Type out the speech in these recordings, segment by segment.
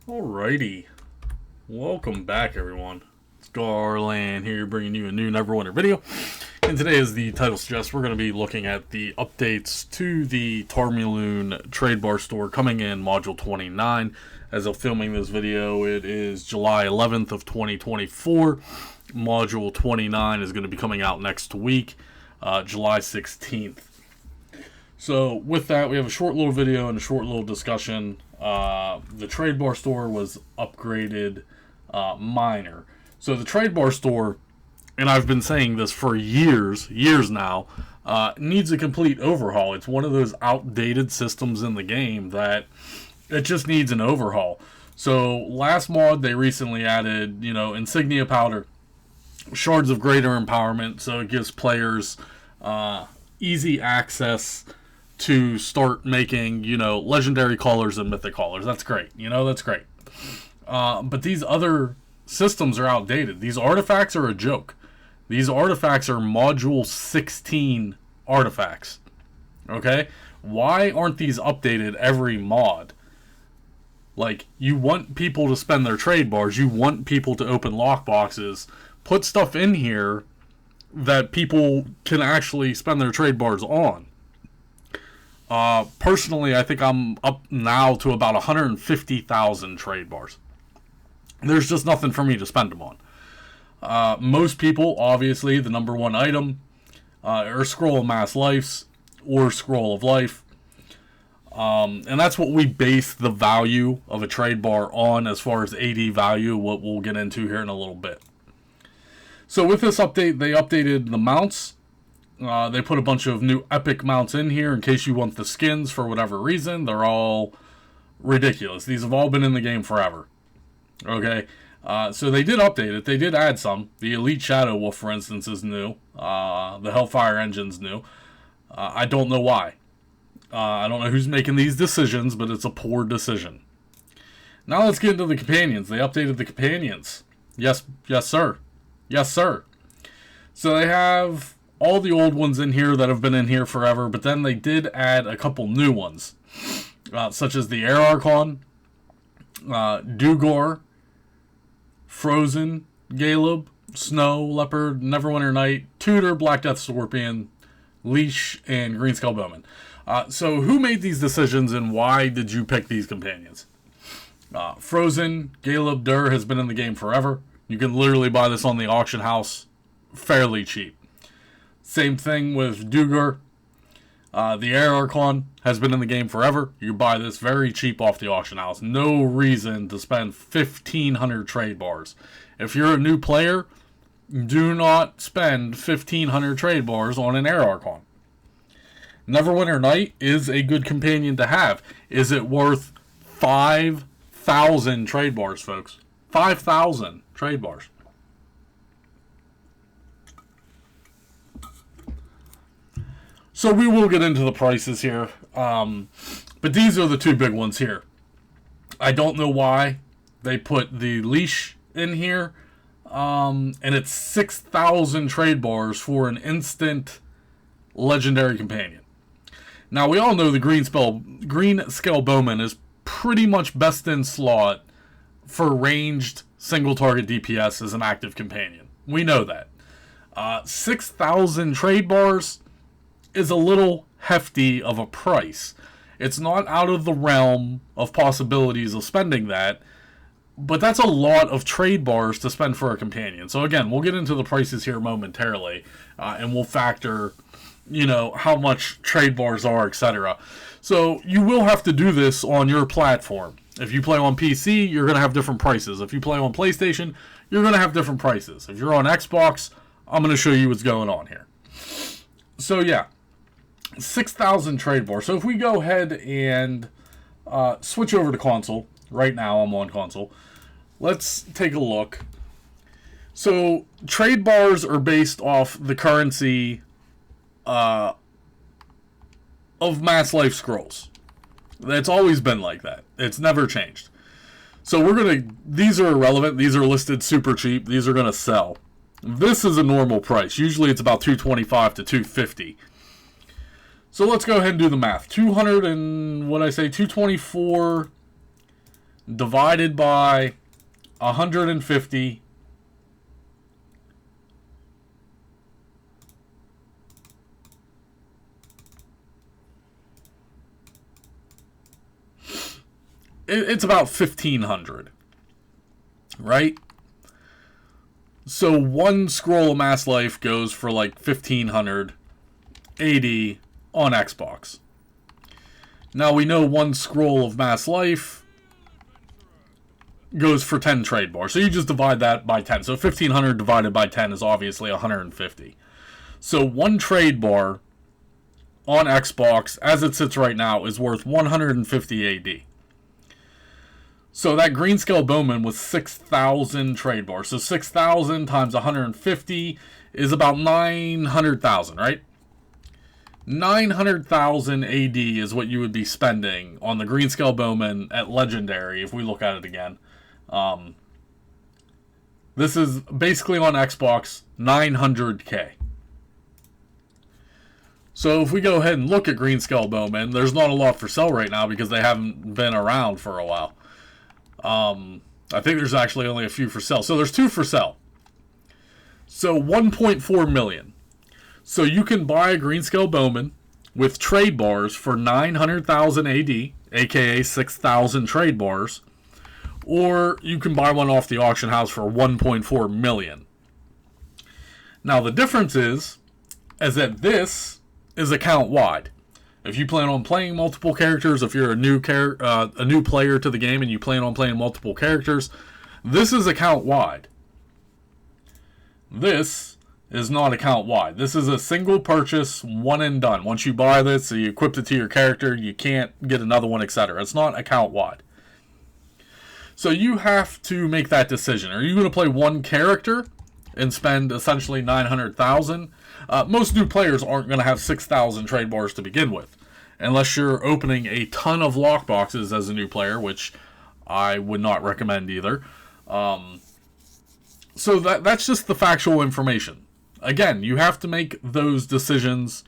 Alrighty, welcome back everyone. It's Garlaanx here bringing you a new Neverwinter video. And today, as the title suggests, we're going to be looking at the updates to the Tarmaloon trade bar store coming in Module 29. As of filming this video, it is July 11th of 2024. Module 29 is going to be coming out next week, July 16th. So with that, we have a short little video and a short little discussion. The trade bar store was upgraded minor. So the trade bar store, and I've been saying this for years now, needs a complete overhaul. It's one of those outdated systems in the game that it just needs an overhaul. So last mod, they recently added, insignia powder, shards of greater empowerment, so it gives players easy access to start making, legendary callers and mythic callers. That's great. That's great. But these other systems are outdated. These artifacts are a joke. These artifacts are Module 16 artifacts. Okay? Why aren't these updated every mod? Like, you want people to spend their trade bars. You want people to open lockboxes. Put stuff in here that people can actually spend their trade bars on. Personally, I think I'm up now to about 150,000 trade bars. There's just nothing for me to spend them on. Most people, obviously, the number one item are Scroll of Mass Lives or Scroll of Life. And that's what we base the value of a trade bar on as far as AD value, what we'll get into here in a little bit. So with this update, they updated the mounts. They put a bunch of new epic mounts in here in case you want the skins for whatever reason. They're all ridiculous. These have all been in the game forever. Okay, so they did update it. They did add some. The Elite Shadow Wolf, for instance, is new. The Hellfire Engine's new. I don't know why. I don't know who's making these decisions, but it's a poor decision. Now let's get into the companions. They updated the companions. Yes, sir. Yes, sir. So they have all the old ones in here that have been in here forever, but then they did add a couple new ones, such as the Air Archon, Dugor, Frozen, Galeb, Snow, Leopard, Neverwinter Knight, Tutor, Black Death Scorpion, Leash, and Greenskull Bowman. So who made these decisions and why did you pick these companions? Frozen, Galeb Dur has been in the game forever. You can literally buy this on the auction house fairly cheap. Same thing with Dugor. The Air Archon has been in the game forever. You buy this very cheap off the auction house. No reason to spend 1,500 trade bars. If you're a new player, do not spend 1,500 trade bars on an Air Archon. Neverwinter Knight is a good companion to have. Is it worth 5,000 trade bars, folks? 5,000 trade bars. So we will get into the prices here, but these are the two big ones here. I don't know why they put the Leash in here, and it's 6,000 trade bars for an instant legendary companion. Now we all know the Greenskull Bowman is pretty much best in slot for ranged single target DPS as an active companion. We know that. 6,000 trade bars is a little hefty of a price. It's not out of the realm of possibilities of spending that, but that's a lot of trade bars to spend for a companion. So again, we'll get into the prices here momentarily, and we'll factor, how much trade bars are, etc. So you will have to do this on your platform. If you play on PC, you're going to have different prices. If you play on PlayStation, you're going to have different prices. If you're on Xbox, I'm going to show you what's going on here. So yeah, 6,000 trade bars. So if we go ahead and switch over to console, right now I'm on console, let's take a look. So trade bars are based off the currency of Mass Life Scrolls. It's always been like that. It's never changed. So these are irrelevant. These are listed super cheap. These are going to sell. This is a normal price. Usually it's about $225 to $250. So let's go ahead and do the math. 224 divided by 150 it's about 1,500, right? So one scroll of Mass Life goes for like 1,500 AD on Xbox. Now we know one scroll of Mass Life goes for 10 trade bars. So you just divide that by 10. So 1,500 divided by 10 is obviously 150. So one trade bar on Xbox, as it sits right now, is worth 150 AD. So that Greenscale Bowman was 6,000 trade bars. So 6,000 times 150 is about 900,000, right? 900,000 AD is what you would be spending on the Greenscale Bowman at Legendary if we look at it again. This is basically on Xbox 900k. So if we go ahead and look at Greenscale Bowman, there's not a lot for sale right now because they haven't been around for a while. I think there's actually only a few for sale. So there's 2 for sale. So 1.4 million. So you can buy a Greenscale Bowman with trade bars for 900,000 AD, aka 6,000 trade bars, or you can buy one off the auction house for 1.4 million. Now the difference is that this is account wide. If you plan on playing multiple characters, if you're a new player to the game and you plan on playing multiple characters, this is account wide. This is not account wide. This is a single purchase, one and done. Once you buy this, you equip it to your character, you can't get another one, etc. It's not account wide. So you have to make that decision. Are you going to play one character and spend essentially 900,000? Most new players aren't going to have 6,000 trade bars to begin with, unless you're opening a ton of lockboxes as a new player, which I would not recommend either. So that's just the factual information. Again, you have to make those decisions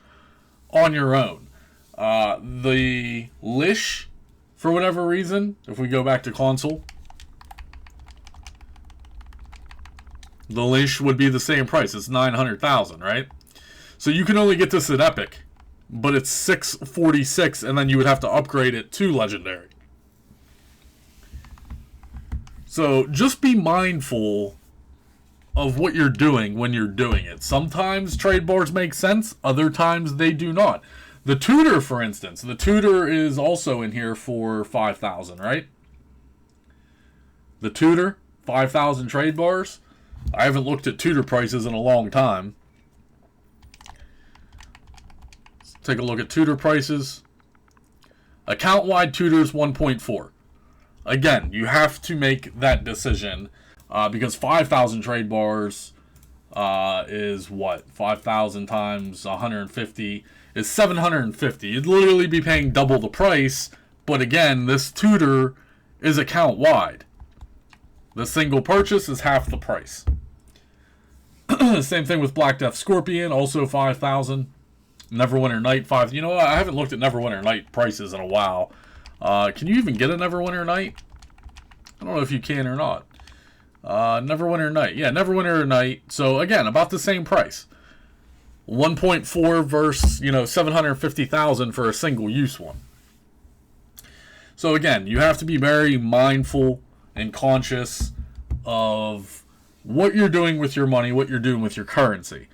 on your own. The Lish, for whatever reason, if we go back to console, the Lish would be the same price. It's 900,000, right? So you can only get this at Epic, but it's 646, and then you would have to upgrade it to Legendary. So just be mindful of what you're doing when you're doing it. Sometimes trade bars make sense, other times they do not. The Tutor, for instance, the Tutor is also in here for 5,000, right? The Tutor, 5,000 trade bars. I haven't looked at Tutor prices in a long time. Let's take a look at Tutor prices. Account-wide Tutors 1.4. Again, you have to make that decision because 5,000 trade bars is what? 5,000 times 150 is 750. You'd literally be paying double the price, but again, this Tutor is account-wide. The single purchase is half the price. Same thing with Black Death Scorpion, also 5,000. Neverwinter Night, 5. You know what? I haven't looked at Neverwinter Night prices in a while. Can you even get a Neverwinter Night? I don't know if you can or not. Neverwinter Night. Yeah, Neverwinter Night. So, again, about the same price. 1.4 versus, 750,000 for a single-use one. So, again, you have to be very mindful and conscious of what you're doing with your money, what you're doing with your currency.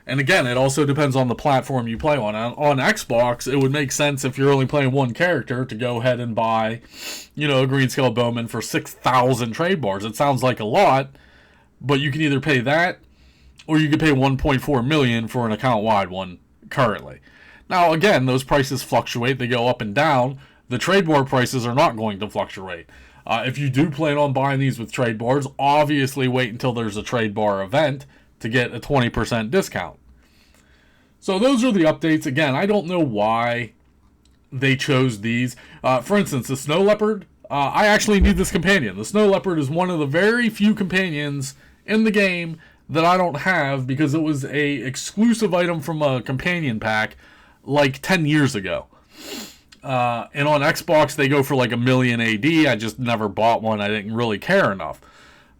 And again, it also depends on the platform you play on. On Xbox, it would make sense if you're only playing one character to go ahead and buy, a Greenscale Bowman for 6,000 trade bars. It sounds like a lot, but you can either pay that or you could pay 1.4 million for an account-wide one currently. Now, again, those prices fluctuate. They go up and down. The trade bar prices are not going to fluctuate. If you do plan on buying these with trade bars, obviously wait until there's a trade bar event to get a 20% discount. So those are the updates. Again, I don't know why they chose these. For instance, the Snow Leopard, I actually need this companion. The Snow Leopard is one of the very few companions in the game that I don't have because it was a exclusive item from a companion pack like 10 years ago. And on Xbox, they go for like 1,000,000 AD. I just never bought one. I didn't really care enough.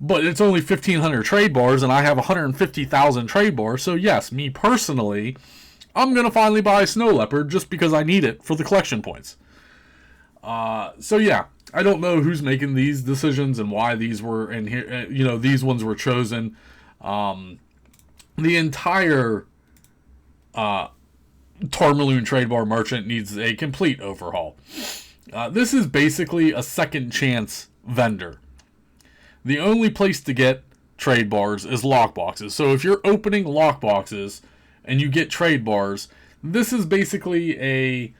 But it's only 1,500 trade bars, and I have 150,000 trade bars. So yes, me personally, I'm going to finally buy a Snow Leopard just because I need it for the collection points. So yeah, I don't know who's making these decisions and why these were in here. These ones were chosen. The entire Tarmaloon trade bar merchant needs a complete overhaul. This is basically a second chance vendor. The only place to get trade bars is lockboxes. So if you're opening lockboxes and you get trade bars, this is basically a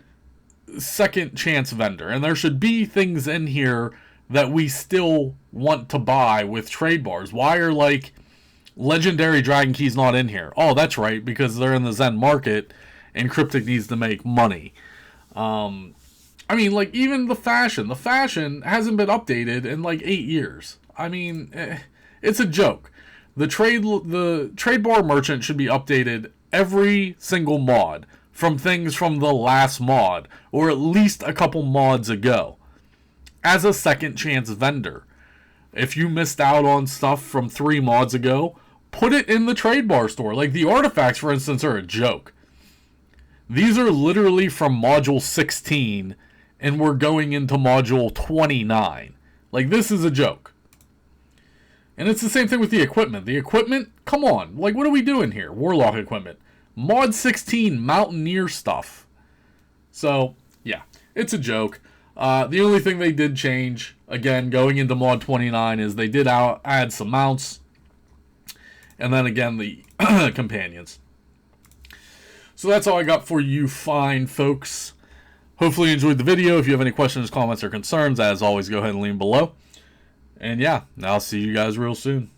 second chance vendor. And there should be things in here that we still want to buy with trade bars. Why are like legendary dragon keys not in here? Oh, that's right, because they're in the Zen market and Cryptic needs to make money. I mean, like, even the fashion hasn't been updated in like 8 years. I mean, it's a joke. The trade bar merchant should be updated every single mod from things from the last mod, or at least a couple mods ago, as a second chance vendor. If you missed out on stuff from 3 mods ago, put it in the trade bar store. Like the artifacts, for instance, are a joke. These are literally from module 16, and we're going into module 29. Like, this is a joke. And it's the same thing with the equipment. The equipment, come on. Like, what are we doing here? Warlock equipment. Mod 16 Mountaineer stuff. So, yeah, it's a joke. The only thing they did change, again, going into mod 29, is they did add some mounts. And then, again, the companions. So that's all I got for you fine folks. Hopefully you enjoyed the video. If you have any questions, comments, or concerns, as always, go ahead and leave them below. And yeah, I'll see you guys real soon.